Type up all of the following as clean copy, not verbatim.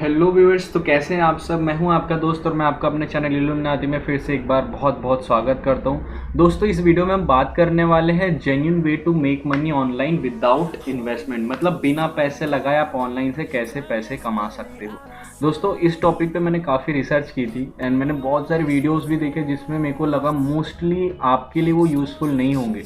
Hello viewers, तो कैसे हैं आप सब। मैं हूं आपका दोस्त और मैं आपका अपने चैनल इल्लुमिनाती में फिर से एक बार बहुत बहुत स्वागत करता हूं। दोस्तों, इस वीडियो में हम बात करने वाले हैं genuine way to make money online without investment, मतलब बिना पैसे लगाए आप ऑनलाइन से कैसे पैसे कमा सकते हो। दोस्तों, इस टॉपिक पे मैंने काफ़ी रिसर्च की थी एंड मैंने बहुत सारे वीडियोज़ भी देखे जिसमें मेरे को लगा मोस्टली आपके लिए वो यूज़फुल नहीं होंगे,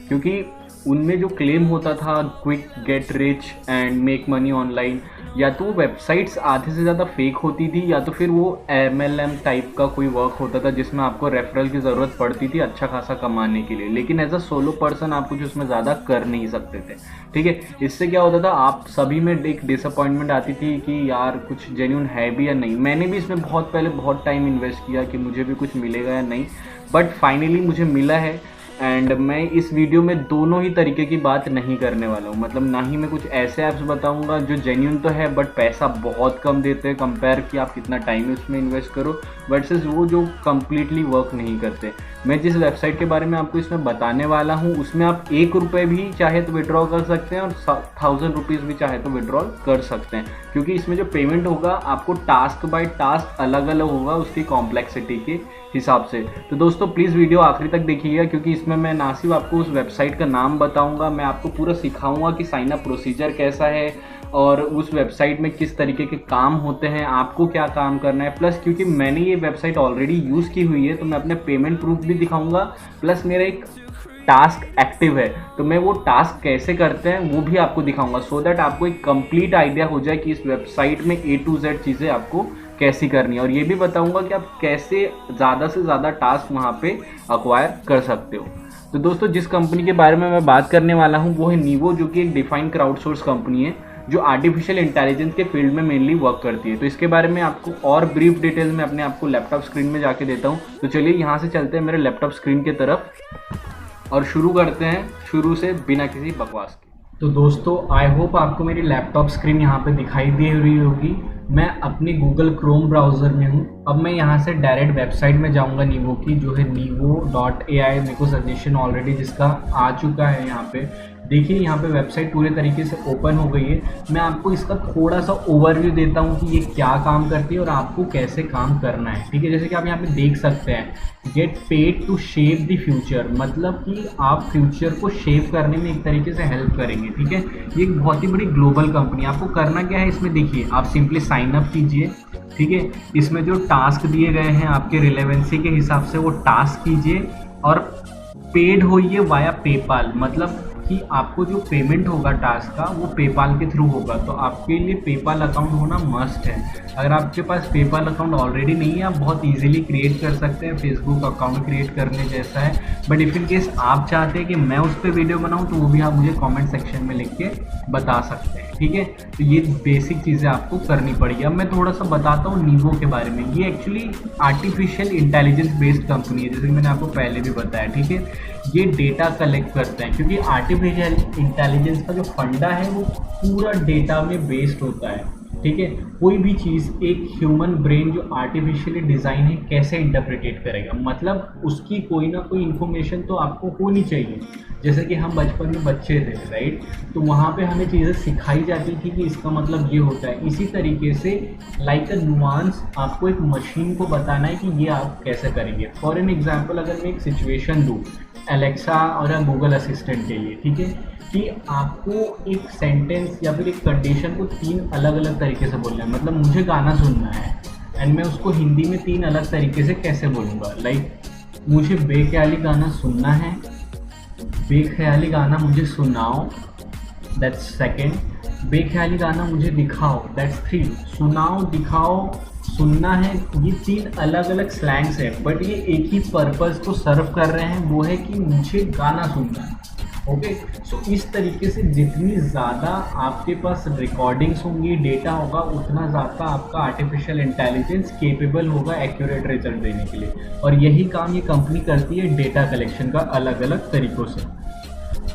क्योंकि उनमें जो क्लेम होता था quick get rich and make money online, या तो वेबसाइट्स आधे से ज़्यादा फेक होती थी या तो फिर वो MLM टाइप का कोई वर्क होता था जिसमें आपको रेफरल की ज़रूरत पड़ती थी अच्छा खासा कमाने के लिए, लेकिन एज अ सोलो पर्सन आप कुछ उसमें ज़्यादा कर नहीं सकते थे। ठीक है, इससे क्या होता था, आप सभी में एक डिसअपॉइंटमेंट आती थी कि यार कुछ जेन्युइन है भी या नहीं। मैंने भी इसमें बहुत पहले बहुत टाइम इन्वेस्ट किया कि मुझे भी कुछ मिलेगा या नहीं, बट फाइनली मुझे मिला है। एंड मैं इस वीडियो में दोनों ही तरीके की बात नहीं करने वाला हूँ, मतलब ना ही मैं कुछ ऐसे ऐप्स बताऊँगा जो जेन्युइन तो है बट पैसा बहुत कम देते हैं कंपेयर कि आप कितना टाइम उसमें इन्वेस्ट करो, वर्सेस वो जो कम्प्लीटली वर्क नहीं करते। मैं जिस वेबसाइट के बारे में आपको इसमें बताने वाला हूँ उसमें आप ₹1 भी चाहे तो विड्रॉ कर सकते हैं और 1000 रुपीज़ भी चाहे तो विड्रॉ कर सकते हैं, क्योंकि इसमें जो पेमेंट होगा आपको टास्क बाय टास्क अलग अलग होगा उसकी कॉम्प्लेक्सिटी के हिसाब से। तो दोस्तों प्लीज़ वीडियो आखिरी तक देखिएगा, क्योंकि इसमें मैं ना सिर्फ आपको उस वेबसाइट का नाम बताऊंगा, मैं आपको पूरा सिखाऊंगा कि साइन अप प्रोसीजर कैसा है और उस वेबसाइट में किस तरीके के काम होते हैं, आपको क्या काम करना है। प्लस क्योंकि मैंने ये वेबसाइट ऑलरेडी यूज़ की हुई है तो मैं अपने पेमेंट प्रूफ भी दिखाऊंगा, प्लस मेरा एक टास्क एक्टिव है तो मैं वो टास्क कैसे करते हैं वो भी आपको दिखाऊंगा, सो दैट आपको एक कंप्लीट आइडिया हो जाए कि इस वेबसाइट में A to Z चीज़ें आपको कैसी करनी है। और ये भी बताऊंगा कि आप कैसे ज़्यादा से ज़्यादा टास्क वहाँ पे अक्वायर कर सकते हो। तो दोस्तों, जिस कंपनी के बारे में मैं बात करने वाला हूँ वो है नीवो, जो कि एक डिफाइंड क्राउडसोर्स कंपनी है जो आर्टिफिशियल इंटेलिजेंस के फील्ड में मेनली वर्क करती है। तो इसके बारे में आपको और ब्रीफ डिटेल में अपने आपको लैपटॉप स्क्रीन में जाके देता हूँ। तो चलिए यहाँ से चलते हैं मेरे लैपटॉप स्क्रीन की तरफ और शुरू करते हैं शुरू से बिना किसी बकवास के। तो दोस्तों, आई होप आपको मेरी लैपटॉप स्क्रीन यहाँ पे दिखाई दे रही होगी। मैं अपनी गूगल क्रोम ब्राउज़र में हूँ। अब मैं यहाँ से डायरेक्ट वेबसाइट में जाऊँगा नीवो की, जो है nivo.ai। मेरे को सजेशन ऑलरेडी जिसका आ चुका है यहाँ पे। देखिए यहाँ पे वेबसाइट पूरे तरीके से ओपन हो गई है। मैं आपको इसका थोड़ा सा ओवरव्यू देता हूँ कि ये क्या काम करती है और आपको कैसे काम करना है। ठीक है, जैसे कि आप यहाँ पे देख सकते हैं, get paid to shape the future, मतलब कि आप फ्यूचर को शेप करने में एक तरीके से हेल्प करेंगे। ठीक है, ये एक बहुत ही बड़ी ग्लोबल कंपनी है। आपको करना क्या है इसमें, देखिए आप सिंपली साइन अप कीजिए। ठीक है, इसमें जो टास्क दिए गए हैं आपके रिलेवेंसी के हिसाब से वो टास्क कीजिए और पेड होइए वाया पेपाल, मतलब कि आपको जो पेमेंट होगा टास्क का वो पेपाल के थ्रू होगा। तो आपके लिए पेपाल अकाउंट होना मस्ट है। अगर आपके पास पेपाल अकाउंट ऑलरेडी नहीं है, आप बहुत इजीली क्रिएट कर सकते हैं, फेसबुक अकाउंट क्रिएट करने जैसा है। बट इफ़ इन केस आप चाहते हैं कि मैं उस पर वीडियो बनाऊं तो वो भी आप मुझे कमेंट सेक्शन में लिख के बता सकते हैं। ठीक है, तो ये बेसिक चीज़ें आपको करनी पड़ेगी। अब मैं थोड़ा सा बताता हूँ नीवो के बारे में। ये actually artificial intelligence based company है, जैसे कि मैंने आपको पहले भी बताया। ठीक है, ये डेटा कलेक्ट करते हैं, क्योंकि आर्टिफिशियल इंटेलिजेंस का जो फंडा है वो पूरा डेटा में बेस्ड होता है। ठीक है, कोई भी चीज़ एक ह्यूमन ब्रेन जो आर्टिफिशियली डिज़ाइन है कैसे इंटरप्रिटेट करेगा, मतलब उसकी कोई ना कोई इन्फॉर्मेशन तो आपको होनी चाहिए। जैसे कि हम बचपन में बच्चे थे, राइट, तो वहाँ पे हमें चीज़ें सिखाई जाती थी कि इसका मतलब ये होता है। इसी तरीके से लाइक अ नुआंस आपको एक मशीन को बताना है कि ये आप कैसे करेंगे। फॉर एन एग्जाम्पल, अगर मैं एक सिचुएशन दूँ एलेक्सा और गूगल असिस्टेंट के लिए, ठीक है, कि आपको एक सेंटेंस या फिर एक कंडीशन को 3 अलग अलग तरीके से बोलना है। मतलब मुझे गाना सुनना है एंड मैं उसको हिंदी में 3 अलग तरीके से कैसे बोलूँगा। लाइक मुझे बेख्याली गाना सुनना है, बेख्याली गाना मुझे सुनाओ, दैट्स सेकेंड। बेख्याली गाना मुझे दिखाओ, दैट्स 3। सुनाओ, दिखाओ, सुनना है, ये 3 अलग अलग स्लैंग्स है, बट ये एक ही पर्पज़ को सर्व कर रहे हैं, वो है कि मुझे गाना सुनना है। ओके, सो इस तरीके से जितनी ज़्यादा आपके पास रिकॉर्डिंग्स होंगी, डेटा होगा, उतना ज़्यादा आपका आर्टिफिशियल इंटेलिजेंस केपेबल होगा एक्यूरेट रिजल्ट देने के लिए। और यही काम ये कंपनी करती है डेटा कलेक्शन का अलग अलग तरीक़ों से।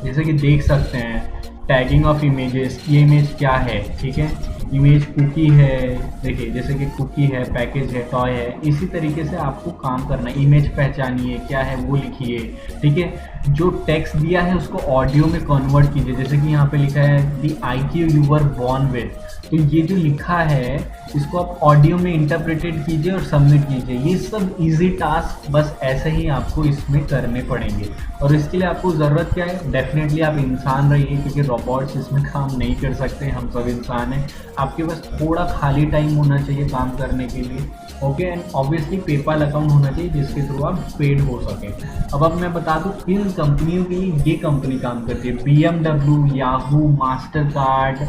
जैसे कि देख सकते हैं टैगिंग ऑफ इमेजेस, ये इमेज क्या है। ठीक है, इमेज कुकी है, देखिए जैसे कि कुकी है, पैकेज है, टॉय है, इसी तरीके से आपको काम करना है। इमेज पहचानिए क्या है वो लिखिए, ठीक है। जो टेक्स्ट दिया है उसको ऑडियो में कन्वर्ट कीजिए, जैसे कि यहाँ पे लिखा है दी IQ you were born with, तो ये जो लिखा है इसको आप ऑडियो में इंटरप्रेटेड कीजिए और सबमिट कीजिए। ये सब इजी टास्क बस ऐसे ही आपको इसमें करने पड़ेंगे। और इसके लिए आपको ज़रूरत क्या है, डेफिनेटली आप इंसान रहिए, क्योंकि रोबोट्स इसमें काम नहीं कर सकते, हम सब इंसान हैं। आपके पास थोड़ा खाली टाइम होना चाहिए काम करने के लिए, okay. And obviously PayPal account होना चाहिए जिसके थ्रू आप पेड हो सके। अब मैं बता दूं किन कंपनियों के लिए ये कंपनी काम करती है। BMW, याहू, मास्टर कार्ड,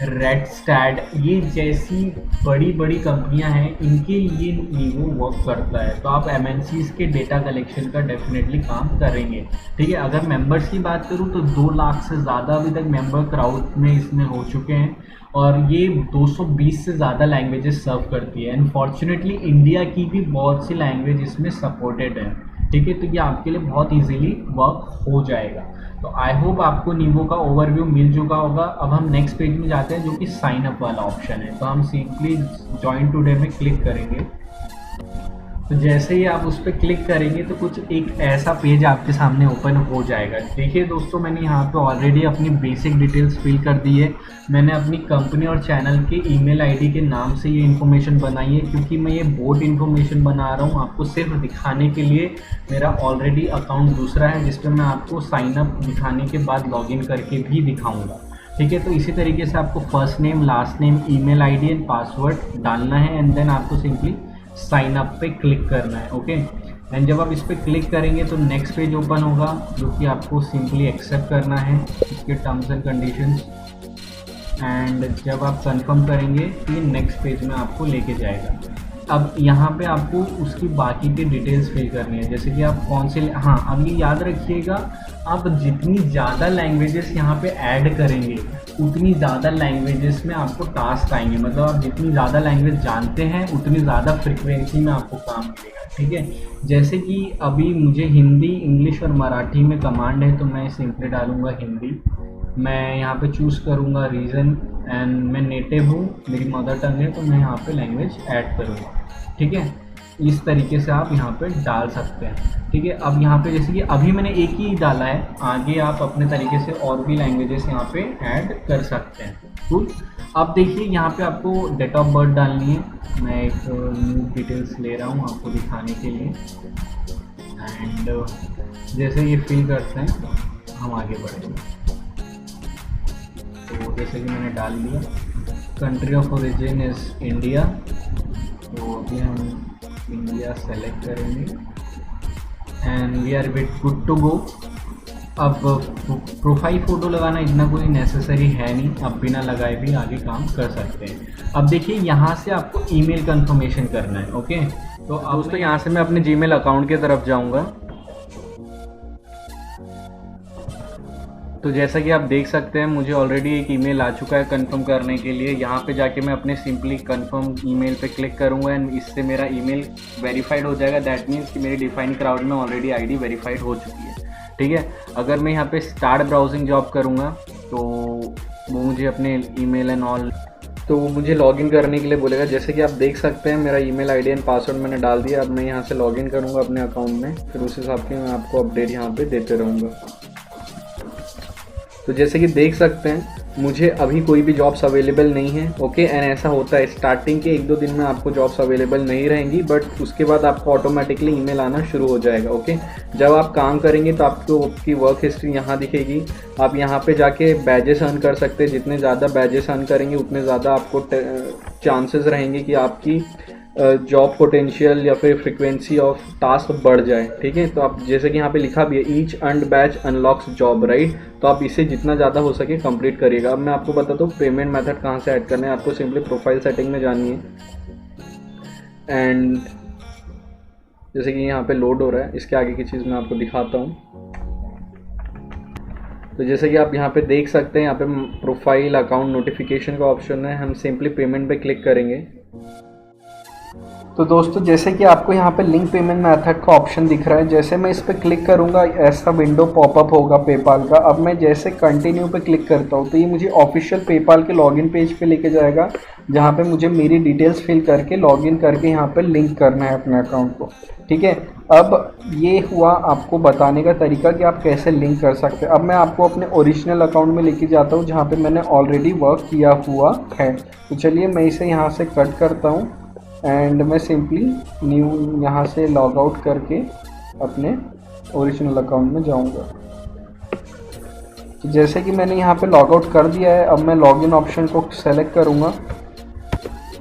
रेडस्टैट, ये जैसी बड़ी बड़ी कंपनियां हैं, इनके लिए नीवो वर्क करता है। तो आप MNCs के डेटा कलेक्शन का डेफिनेटली काम करेंगे, ठीक है। अगर मेंबर्स की बात करूं तो 2 लाख से ज़्यादा अभी तक मेंबर क्राउड में इसमें हो चुके हैं, और ये 220 से ज़्यादा लैंग्वेजेस सर्व करती है। एंड फॉर्चुनेटली इंडिया की भी बहुत सी लैंग्वेज इसमें सपोर्टेड है, ठीक है। तो ये आपके लिए बहुत इजीली वर्क हो जाएगा। तो आई होप आपको नीवो का ओवरव्यू मिल चुका होगा। अब हम नेक्स्ट पेज में जाते हैं जो कि साइन अप वाला ऑप्शन है। तो हम सिंपली ज्वाइन टुडे में क्लिक करेंगे। तो जैसे ही आप उस पर क्लिक करेंगे तो कुछ एक ऐसा पेज आपके सामने ओपन हो जाएगा। देखिए दोस्तों, मैंने यहाँ पे ऑलरेडी अपनी बेसिक डिटेल्स फिल कर दी है। मैंने अपनी कंपनी और चैनल के ईमेल आईडी के नाम से ये इन्फॉर्मेशन बनाई है, क्योंकि मैं ये बोर्ड इन्फॉर्मेशन बना रहा हूँ आपको सिर्फ दिखाने के लिए। मेरा ऑलरेडी अकाउंट दूसरा है जिस पर मैं आपको साइन अप दिखाने के बाद लॉगिन करके भी दिखाऊँगा, ठीक है। तो इसी तरीके से आपको first name, last name, email ID and password डालना है, एंड देन आपको सिंपली साइन अप पे क्लिक करना है, ओके। एंड जब आप इस पर क्लिक करेंगे तो नेक्स्ट पेज ओपन होगा, जो कि आपको सिंपली एक्सेप्ट करना है इसके टर्म्स एंड कंडीशंस। एंड जब आप कंफर्म करेंगे तो ये नेक्स्ट पेज में आपको लेके जाएगा। अब यहाँ पे आपको उसकी बाकी की डिटेल्स फिल करनी है, जैसे कि आप कौन से, हाँ अब ये याद रखिएगा, आप जितनी ज़्यादा लैंग्वेजेस यहाँ पे ऐड करेंगे उतनी ज़्यादा लैंग्वेजेस में आपको टास्क आएंगे। मतलब आप जितनी ज़्यादा लैंग्वेज जानते हैं उतनी ज़्यादा फ्रिक्वेंसी में आपको काम मिलेगा, ठीक है। जैसे कि अभी मुझे हिंदी, इंग्लिश और मराठी में कमांड है, तो मैं सिंपली डालूँगा हिंदी। मैं यहाँ पे चूज़ करूँगा रीजन, एंड मैं नेटिव हूँ, मेरी मदर टंग है, तो मैं यहाँ पे लैंग्वेज ऐड करूँगा, ठीक है। इस तरीके से आप यहाँ पे डाल सकते हैं, ठीक है। अब यहाँ पे जैसे कि अभी मैंने एक ही डाला है, आगे आप अपने तरीके से और भी लैंग्वेजेस यहाँ पे ऐड कर सकते हैं। कूल। अब देखिए यहाँ पे आपको डेट ऑफ बर्थ डालनी है। मैं एक न्यू डिटेल्स ले रहा हूँ आपको दिखाने के लिए। एंड जैसे ये फिल करते हैं हम आगे बढ़ेंगे। तो जैसे कि मैंने डाल दिया, country of origin is India, तो अभी हम इंडिया सेलेक्ट करेंगे and we are good to go. अब प्रोफाइल फ़ोटो लगाना इतना कोई नेसेसरी है नहीं, अब बिना लगाए भी आगे काम कर सकते हैं। अब देखिए यहाँ से आपको ईमेल कंफर्मेशन करना है, ओके। तो अब दोस्तों यहाँ से मैं अपने जीमेल अकाउंट की तरफ जाऊँगा। तो जैसा कि आप देख सकते हैं मुझे ऑलरेडी एक ईमेल आ चुका है कंफर्म करने के लिए। यहाँ पे जाके मैं अपने सिंपली कंफर्म ईमेल पे क्लिक करूँगा एंड इससे मेरा ईमेल वेरीफाइड हो जाएगा। दैट मीन्स कि मेरी डिफाइन क्राउड में ऑलरेडी आईडी वेरीफाइड हो चुकी है, ठीक है। अगर मैं यहाँ पे स्टार्ट ब्राउजिंग जॉब करूँगा तो वो मुझे अपने ईमेल एंड ऑल, तो वो मुझे लॉगिन करने के लिए बोलेगा। जैसे कि आप देख सकते हैं मेरा ईमेल आईडी एंड पासवर्ड मैंने डाल दिया। अब मैं यहाँ से लॉगिन करूँगा अपने अकाउंट में, फिर उस हिसाब से मैं आपको अपडेट यहाँ पे देते रहूँगा। तो जैसे कि देख सकते हैं मुझे अभी कोई भी जॉब्स अवेलेबल नहीं है, ओके। एंड ऐसा होता है स्टार्टिंग के 1-2 दिन में आपको जॉब्स अवेलेबल नहीं रहेंगी, बट उसके बाद आपको ऑटोमेटिकली ईमेल आना शुरू हो जाएगा, ओके। जब आप काम करेंगे तो आपको आपकी वर्क हिस्ट्री यहाँ दिखेगी। आप यहाँ पे जाके बैजेस अर्न कर सकते हैं। जितने ज़्यादा बैजेस अर्न करेंगे उतने ज़्यादा आपको चांसेस रहेंगे कि आपकी जॉब पोटेंशियल या फिर फ्रिक्वेंसी ऑफ टास्क बढ़ जाए, ठीक है। तो आप जैसे कि यहाँ पे लिखा भी है each earned batch unlocks job, right. तो आप इसे जितना ज़्यादा हो सके कंप्लीट करिएगा। अब मैं आपको बताता हूँ पेमेंट मेथड कहाँ से ऐड करना है। आपको सिंपली प्रोफाइल सेटिंग में जानी है एंड जैसे कि यहाँ पे लोड हो रहा है, इसके आगे की चीज़ मैं आपको दिखाता हूँ। तो जैसे कि आप यहाँ पे देख सकते हैं, यहाँ पे प्रोफाइल अकाउंट नोटिफिकेशन का ऑप्शन है। हम सिंपली पेमेंट पे क्लिक करेंगे तो दोस्तों जैसे कि आपको यहाँ पे लिंक पेमेंट मेथड का ऑप्शन दिख रहा है, जैसे मैं इस पर क्लिक करूँगा ऐसा विंडो पॉपअप होगा पेपाल का। अब मैं जैसे कंटिन्यू पे क्लिक करता हूँ तो ये मुझे ऑफिशियल पेपाल के लॉगिन पेज पे लेके जाएगा, जहाँ पे मुझे मेरी डिटेल्स फिल करके लॉगिन करके यहाँ पे लिंक करना है अपने अकाउंट को। ठीक है, अब ये हुआ आपको बताने का तरीका कि आप कैसे लिंक कर सकते हैं। अब मैं आपको अपने ओरिजिनल अकाउंट में लेके जाता हूँ जहाँ पे मैंने ऑलरेडी वर्क किया हुआ है। तो चलिए मैं इसे यहाँ से कट करता हूँ एंड मैं सिंपली न्यू यहाँ से लॉग आउट करके अपने ओरिजिनल अकाउंट में जाऊँगा। तो जैसे कि मैंने यहाँ पे लॉग आउट कर दिया है, अब मैं लॉगिन ऑप्शन को सेलेक्ट करूँगा।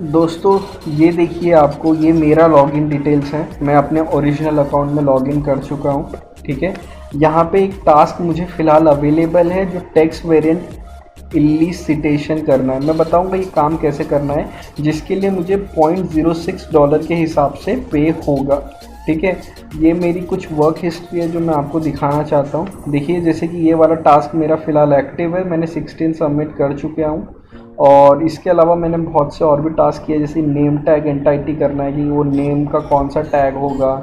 दोस्तों ये देखिए, आपको ये मेरा लॉगिन डिटेल्स है, मैं अपने ओरिजिनल अकाउंट में लॉगिन कर चुका हूँ। ठीक है, यहाँ पे एक टास्क मुझे फ़िलहाल अवेलेबल है जो टेक्स्ट वेरिएंट इलिसिटेशन करना है। मैं बताऊंगा ये काम कैसे करना है, जिसके लिए मुझे $0.06 के हिसाब से पे होगा। ठीक है, ये मेरी कुछ वर्क हिस्ट्री है जो मैं आपको दिखाना चाहता हूँ। देखिए जैसे कि ये वाला टास्क मेरा फ़िलहाल एक्टिव है, मैंने 16 सबमिट कर चुका हूँ। और इसके अलावा मैंने बहुत से और भी टास्क किए, जैसे नेम टैग एंटाइटी करना है कि वो नेम का कौन सा टैग होगा।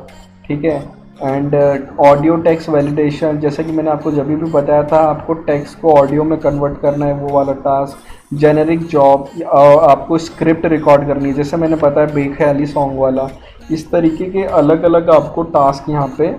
ठीक है, एंड ऑडियो टेक्स्ट वैलिडेशन, जैसे कि मैंने आपको जब भी बताया था आपको टेक्स्ट को ऑडियो में कन्वर्ट करना है, वो वाला टास्क। जेनेरिक जॉब, आपको स्क्रिप्ट रिकॉर्ड करनी है, जैसे मैंने बताया बेख्याली सॉन्ग वाला। इस तरीके के अलग अलग आपको टास्क यहाँ पे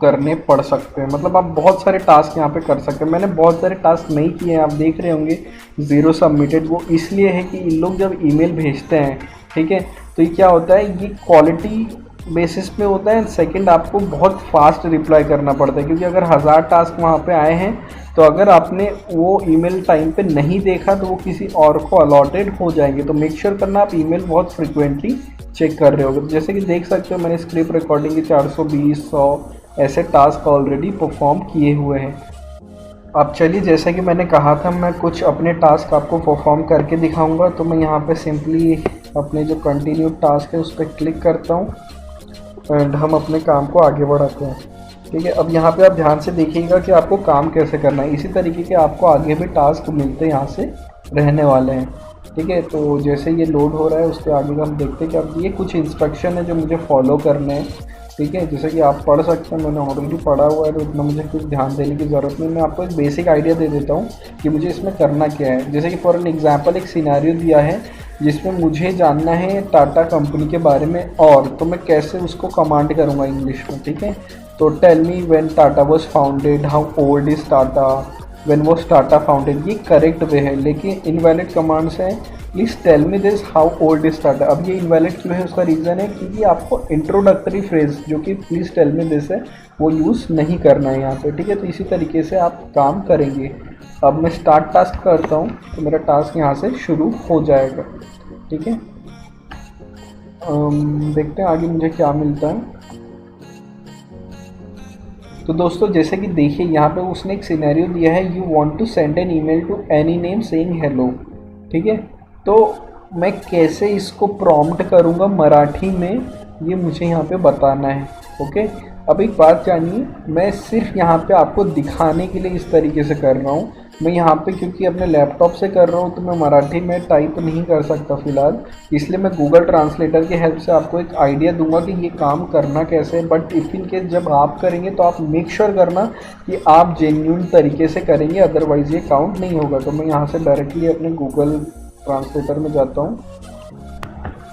करने पड़ सकते हैं, मतलब आप बहुत सारे टास्क यहाँ पे कर सकते हैं। मैंने बहुत सारे टास्क नहीं किए हैं, आप देख रहे होंगे 0 सबमिटेड। वो इसलिए है कि इन लोग जब ईमेल भेजते हैं, ठीक है, तो ये क्या होता है, ये क्वालिटी बेसिस पे होता है। सेकंड, आपको बहुत फास्ट रिप्लाई करना पड़ता है, क्योंकि अगर 1000 टास्क वहाँ पे आए हैं तो अगर आपने वो ईमेल टाइम पे नहीं देखा तो वो किसी और को अलॉटेड हो जाएंगे। तो मेक श्योर करना आप ईमेल बहुत फ्रिक्वेंटली चेक कर रहे होगे। जैसे कि देख सकते हो मैंने स्क्रिप्ट रिकॉर्डिंग के 420 100 ऐसे टास्क ऑलरेडी परफॉर्म किए हुए हैं। अब चलिए, जैसे कि मैंने कहा था मैं कुछ अपने टास्क आपको परफॉर्म करके दिखाऊंगा। तो मैं यहाँ पे सिंपली अपने जो कंटिन्यू टास्क है उस पर क्लिक करता हूँ एंड हम अपने काम को आगे बढ़ाते हैं। ठीक है, अब यहाँ पे आप ध्यान से देखिएगा कि आपको काम कैसे करना है। इसी तरीके के आपको आगे भी टास्क मिलते यहाँ से रहने वाले हैं। ठीक है, तो जैसे ये लोड हो रहा है उसके आगे हम देखते हैं कि अब ये कुछ इंस्ट्रक्शन है जो मुझे फॉलो करने हैं। ठीक है, जैसे कि आप पढ़ सकते हैं, मैंने ऑलरेडी पढ़ा हुआ है तो इतना मुझे कुछ ध्यान देने की ज़रूरत नहीं। मैं आपको एक बेसिक आइडिया दे देता हूँ कि मुझे इसमें करना क्या है। जैसे कि फॉर एन एग्जाम्पल एक सिनेरियो दिया है जिसमें मुझे जानना है टाटा कंपनी के बारे में, और तो मैं कैसे उसको कमांड करूँगा इंग्लिश में। ठीक है, तो tell me when Tata was founded, how old is Tata, when was Tata founded. ये करेक्ट वे है, लेकिन इनवैलिड कमांड्स हैं please tell me this how old is Tata. अब ये इनवैलिड क्यों है, उसका रीज़न है क्योंकि आपको इंट्रोडक्टरी फ्रेज जो कि प्लीज़ टेल मी दिस है वो यूज़ नहीं करना है यहाँ पे। ठीक है, तो इसी तरीके से आप काम करेंगे। अब मैं स्टार्ट टास्क करता हूँ तो मेरा टास्क यहाँ से शुरू हो जाएगा। ठीक है, देखते हैं आगे मुझे क्या मिलता है। तो दोस्तों जैसे कि देखिए यहाँ पे उसने एक सिनेरियो दिया है, you want to send an email to any name saying hello. ठीक है, तो मैं कैसे इसको प्रॉम्प्ट करूँगा मराठी में, ये मुझे यहाँ पे बताना है। ओके, अब एक बात जानिए, मैं सिर्फ यहाँ पे आपको दिखाने के लिए इस तरीके से कर रहा हूँ। मैं यहाँ पे क्योंकि अपने लैपटॉप से कर रहा हूँ तो मैं मराठी में टाइप नहीं कर सकता फ़िलहाल, इसलिए मैं गूगल ट्रांसलेटर की हेल्प से आपको एक आइडिया दूंगा कि ये काम करना कैसे है। बट इफ़ इन केस जब आप करेंगे तो आप मेक श्योर करना कि आप जेन्युइन तरीके से करेंगे, अदरवाइज़ ये काउंट नहीं होगा। तो मैं यहाँ से डायरेक्टली अपने गूगल ट्रांसलेटर में जाता हूँ।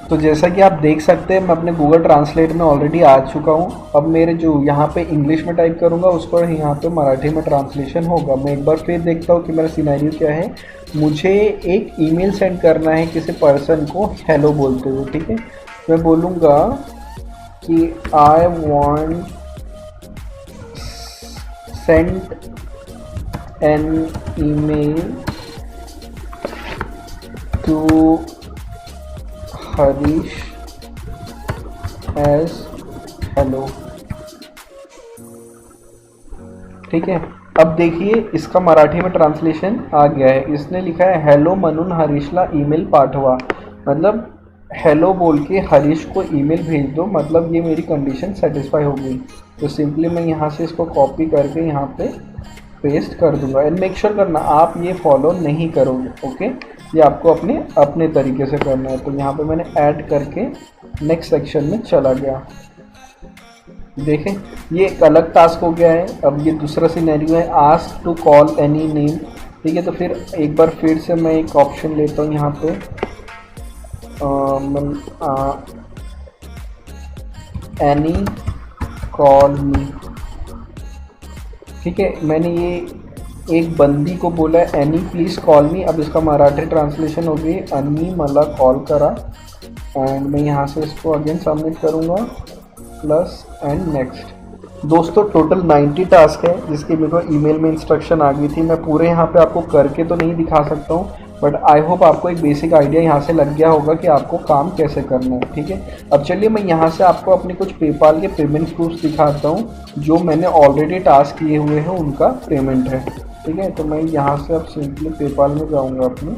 तो जैसा कि आप देख सकते हैं मैं अपने गूगल ट्रांसलेट में ऑलरेडी आ चुका हूँ। अब मेरे जो यहाँ पे इंग्लिश में टाइप करूँगा उस पर यहाँ पे मराठी में ट्रांसलेशन होगा। मैं एक बार फिर देखता हूँ कि मेरा सिनेरियो क्या है। मुझे एक ईमेल सेंड करना है किसी पर्सन को हेलो बोलते हुए। ठीक है, मैं बोलूँगा कि I want send an email to Harish as hello. ठीक है, अब देखिए इसका मराठी में ट्रांसलेशन आ गया है। इसने लिखा है हेलो म्हणून हरीशला ईमेल पाठवा, मतलब हेलो बोल के हरीश को ईमेल भेज दो, मतलब ये मेरी कंडीशन सेटिस्फाई हो गई। तो सिंपली मैं यहाँ से इसको कॉपी करके यहाँ पे पेस्ट कर दूंगा। एंड मेक श्योर करना आप ये फॉलो नहीं करोगे। ओके, ये आपको अपने तरीके से करना है। तो यहाँ पे मैंने ऐड करके नेक्स्ट सेक्शन में चला गया। देखें ये एक अलग टास्क हो गया है। अब ये दूसरा सिनेरियो है, ask to call any name. ठीक है, तो फिर एक बार फिर से मैं एक ऑप्शन लेता हूँ यहाँ पे, एनी कॉल मी। ठीक है, मैंने ये एक बंदी को बोला है एनी प्लीज़ कॉल मी। अब इसका मराठी ट्रांसलेशन हो गई, अन्नी मला कॉल करा। एंड मैं यहाँ से इसको अगेन सबमिट करूँगा, प्लस एंड नेक्स्ट। दोस्तों टोटल 90 टास्क है जिसकी मेरे को ईमेल में इंस्ट्रक्शन आ गई थी। मैं पूरे यहाँ पे आपको करके तो नहीं दिखा सकता हूँ, बट आई होप आपको एक बेसिक आइडिया यहाँ से लग गया होगा कि आपको काम कैसे करना है। ठीक है, अब चलिए मैं यहाँ से आपको अपने कुछ पेपाल के पेमेंट प्रूफ्स दिखाता हूँ जो मैंने ऑलरेडी टास्क किए हुए हैं, उनका पेमेंट है। ठीक है, तो मैं यहाँ से अब सिंपली पेपाल में जाऊँगा अपने।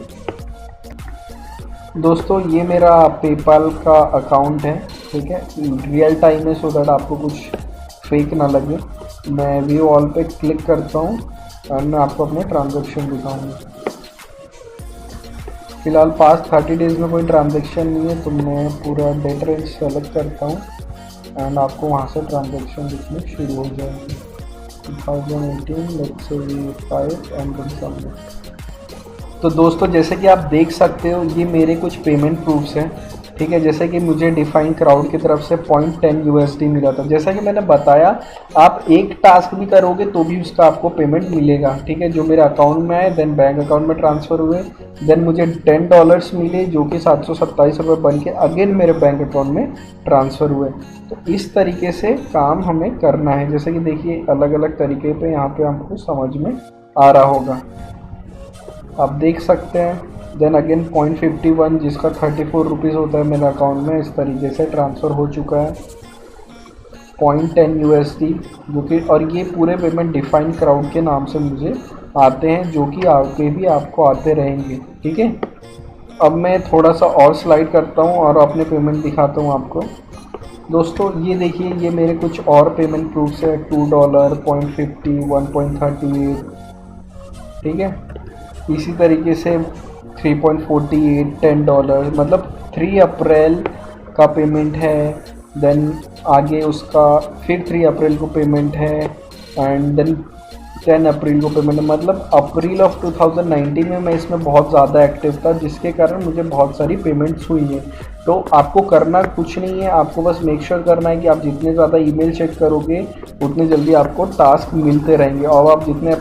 दोस्तों ये मेरा पेपाल का अकाउंट है। ठीक है, रियल टाइम है सो दैट आपको कुछ फेक ना लगे। मैं व्यू ऑल पे क्लिक करता हूँ और मैं आपको अपने ट्रांजैक्शन दिखाऊंगा। फिलहाल पास्ट 30 डेज़ में कोई ट्रांजैक्शन नहीं है, तो मैं पूरा डेट रेंज सेलेक्ट करता हूँ एंड आपको वहाँ से ट्रांजैक्शन दिखने शुरू हो जाएंगे। 2018 लेट्स से 5 एंड सबमिट। तो दोस्तों जैसे कि आप देख सकते हो ये मेरे कुछ पेमेंट प्रूफ्स हैं। ठीक है, जैसे कि मुझे डिफाइन क्राउड की तरफ से 0.10 USD मिला था। जैसा कि मैंने बताया, आप एक टास्क भी करोगे तो भी उसका आपको पेमेंट मिलेगा। ठीक है, जो मेरे अकाउंट में आए, देन बैंक अकाउंट में ट्रांसफ़र हुए, देन मुझे $10 मिले जो कि 727 रुपये बन के अगेन मेरे बैंक अकाउंट में ट्रांसफ़र हुए। तो इस तरीके से काम हमें करना है। जैसे कि देखिए अलग अलग तरीके पे यहाँ पे आपको समझ में आ रहा होगा, आप देख सकते हैं। देन अगेन 0.51 जिसका 34 रुपीज़ होता है मेरे अकाउंट में, इस तरीके से ट्रांसफ़र हो चुका है। 0.10 USD जो कि, और ये पूरे पेमेंट डिफाइन क्राउड के नाम से मुझे आते हैं, जो कि आगे भी आपको आते रहेंगे। ठीक है, अब मैं थोड़ा सा और स्लाइड करता हूँ और अपने पेमेंट दिखाता हूँ आपको। दोस्तों ये देखिए ये मेरे कुछ और पेमेंट प्रूफ्स है, $2, 0.50, 1.38। ठीक है, इसी तरीके से 3.48, $10, मतलब 3 अप्रैल का पेमेंट है। देन आगे उसका फिर 3 अप्रैल को पेमेंट है एंड देन 10 अप्रैल को पेमेंट है। मतलब अप्रैल ऑफ 2019 में मैं इसमें बहुत ज़्यादा एक्टिव था, जिसके कारण मुझे बहुत सारी पेमेंट्स हुई हैं। तो आपको करना कुछ नहीं है, आपको बस मेक श्योर करना है कि आप जितने ज़्यादा ईमेल चेक करोगे उतने जल्दी आपको टास्क मिलते रहेंगे, और आप जितने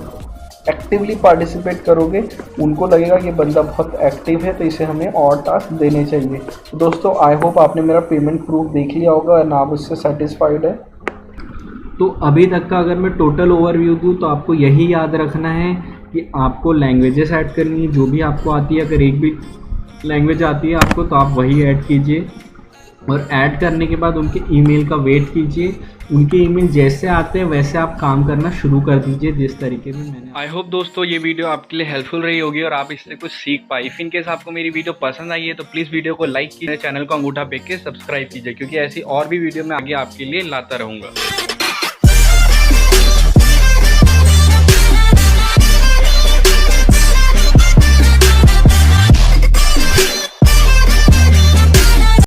एक्टिवली पार्टिसिपेट करोगे उनको लगेगा कि बंदा बहुत एक्टिव है, तो इसे हमें और टास्क देने चाहिए। तो दोस्तों आई होप आपने मेरा पेमेंट प्रूफ देख लिया होगा और आप उससे सेटिस्फाइड है। तो अभी तक का अगर मैं टोटल ओवरव्यू दूँ तो आपको यही याद रखना है कि आपको लैंग्वेजेस ऐड करनी है, जो भी आपको आती है। अगर एक भी लैंग्वेज आती है आपको तो आप वही ऐड कीजिए, और ऐड करने के बाद उनके ईमेल का वेट कीजिए। उनके ईमेल जैसे आते हैं वैसे आप काम करना शुरू कर दीजिए, जिस तरीके से मैंने। आई होप दोस्तों ये वीडियो आपके लिए हेल्पफुल रही होगी और आप इससे कुछ सीख पाए। इफ इन केस आपको मेरी वीडियो पसंद आई है तो प्लीज़ वीडियो को लाइक कीजिए, चैनल को अंगूठा फेंक के सब्सक्राइब कीजिए, क्योंकि ऐसी और भी वीडियो मैं आगे आपके लिए लाता रहूँगा।